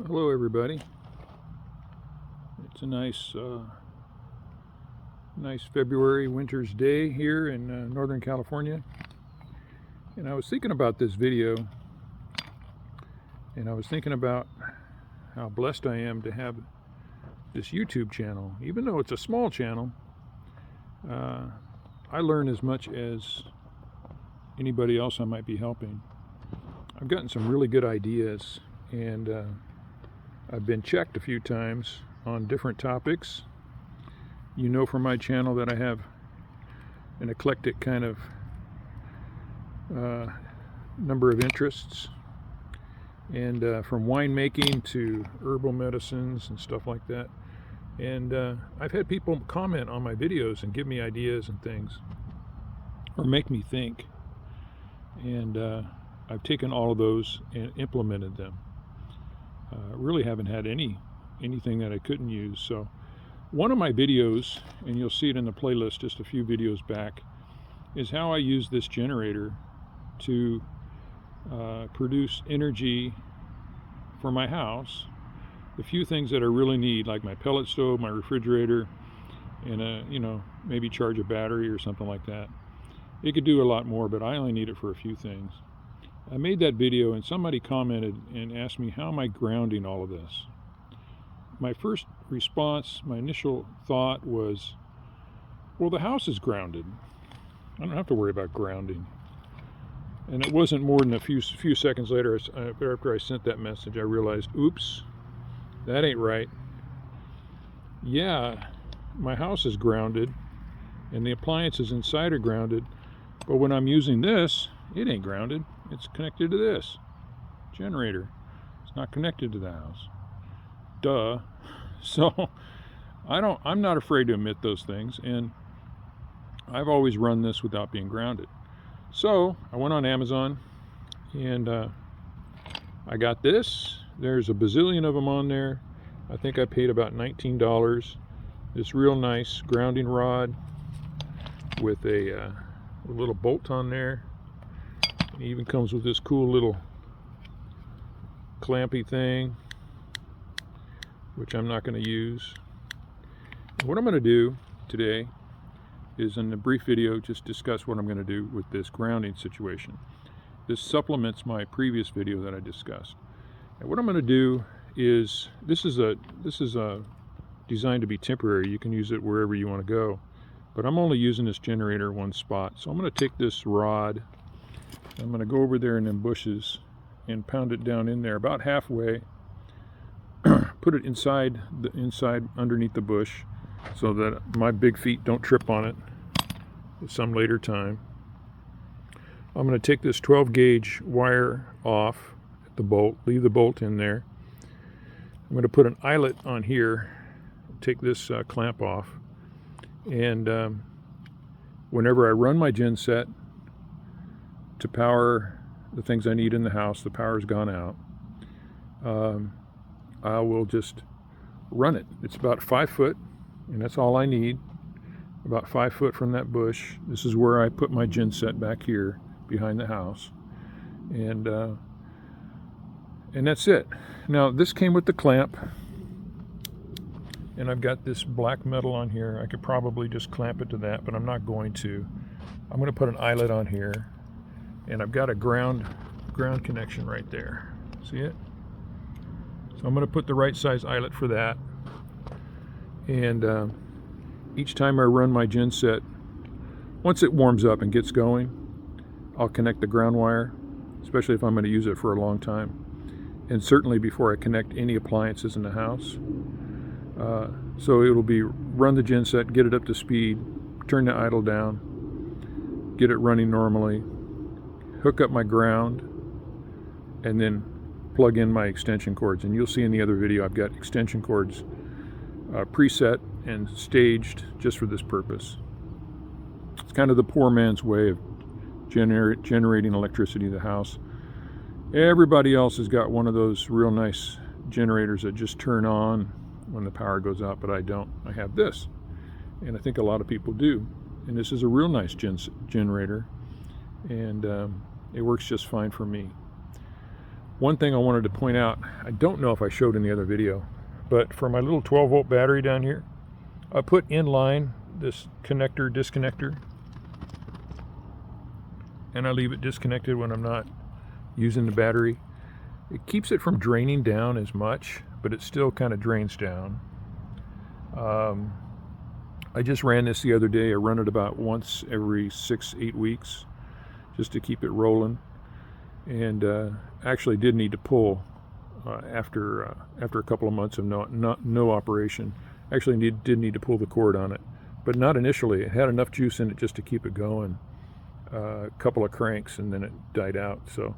Hello everybody. It's a nice February winter's day here in Northern California, and I was thinking about this video, and I was thinking about how blessed I am to have this YouTube channel. Even though it's a small channel, I learn as much as anybody else I might be helping. I've gotten some really good ideas, and I've been checked a few times on different topics. You know from my channel that I have an eclectic kind of number of interests, and from winemaking to herbal medicines and stuff like that. And I've had people comment on my videos and give me ideas and things, or make me think. And I've taken all of those and implemented them. Really haven't had anything that I couldn't use. So one of my videos, and you'll see it in the playlist just a few videos back, is how I use this generator to produce energy for my house. The few things that I really need, like my pellet stove, my refrigerator, and maybe charge a battery or something like that. It could do a lot more, but I only need it for a few things. I made that video and somebody commented and asked me, how am I grounding all of this? My first response, my initial thought was, well, the house is grounded. I don't have to worry about grounding. And it wasn't more than a few seconds later, after I sent that message, I realized, oops, that ain't right. Yeah, my house is grounded and the appliances inside are grounded, but when I'm using this, it ain't grounded. It's connected to this generator. It's not connected to the house. Duh. So I'm not afraid to admit those things, and I've always run this without being grounded. So I went on Amazon and I got this. There's a bazillion of them on there. I think I paid about $19. This real nice grounding rod with a little bolt on there. It even comes with this cool little clampy thing, which I'm not going to use. And what I'm going to do today is, in a brief video, just discuss what I'm going to do with this grounding situation. This supplements my previous video that I discussed. And what I'm going to do is, this is designed to be temporary. You can use it wherever you want to go, but I'm only using this generator one spot. So I'm going to take this rod, I'm going to go over there in them bushes and pound it down in there about halfway. Put it inside underneath the bush so that my big feet don't trip on it at some later time. I'm going to take this 12 gauge wire off the bolt, leave the bolt in there. I'm going to put an eyelet on here, take this clamp off, and whenever I run my gen set to power the things I need in the house, the power's gone out, I will just run it. It's about 5 foot, and that's all I need. About 5 foot from that bush. This is where I put my gen set, back here behind the house, and that's it. Now this came with the clamp, and I've got this black metal on here. I could probably just clamp it to that, but I'm not going to. I'm going to put an eyelet on here, and I've got a ground connection right there. See it? So I'm going to put the right size eyelet for that, and each time I run my gen set, once it warms up and gets going, I'll connect the ground wire, especially if I'm going to use it for a long time, and certainly before I connect any appliances in the house. So it'll be run the gen set, get it up to speed, turn the idle down, get it running normally, hook up my ground, and then plug in my extension cords. And you'll see in the other video I've got extension cords preset and staged just for this purpose. It's kind of the poor man's way of generating electricity to the house. Everybody else has got one of those real nice generators that just turn on when the power goes out, but I don't. I have this, and I think a lot of people do. And this is a real nice generator, and it works just fine for me. One thing I wanted to point out, I don't know if I showed in the other video, but for my little 12-volt battery down here, I put in line this connector disconnector, and I leave it disconnected when I'm not using the battery. It keeps it from draining down as much, but it still kind of drains down. I just ran this the other day. I run it about once every 6-8 weeks just to keep it rolling, and actually did need to pull after a couple of months of no operation. Actually did need to pull the cord on it, but not initially. It had enough juice in it just to keep it going. A couple of cranks and then it died out. So,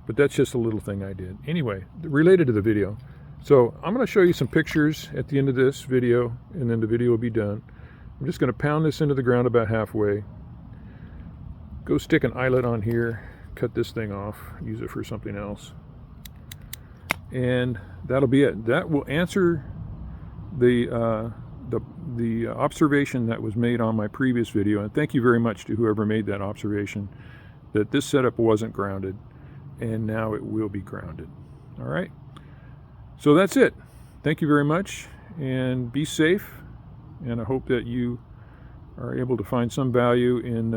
but that's just a little thing I did. Anyway, related to the video. So I'm going to show you some pictures at the end of this video, and then the video will be done. I'm just going to pound this into the ground about halfway. Go stick an eyelet on here, cut this thing off, use it for something else. And that'll be it. That will answer the observation that was made on my previous video, and thank you very much to whoever made that observation, that this setup wasn't grounded, and now it will be grounded. All right, so that's it. Thank you very much, and be safe, and I hope that you are able to find some value in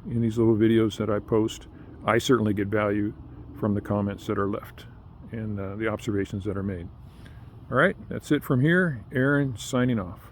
these little videos that I post. I certainly get value from the comments that are left and the observations that are made. All right, that's it from here. Aaron signing off.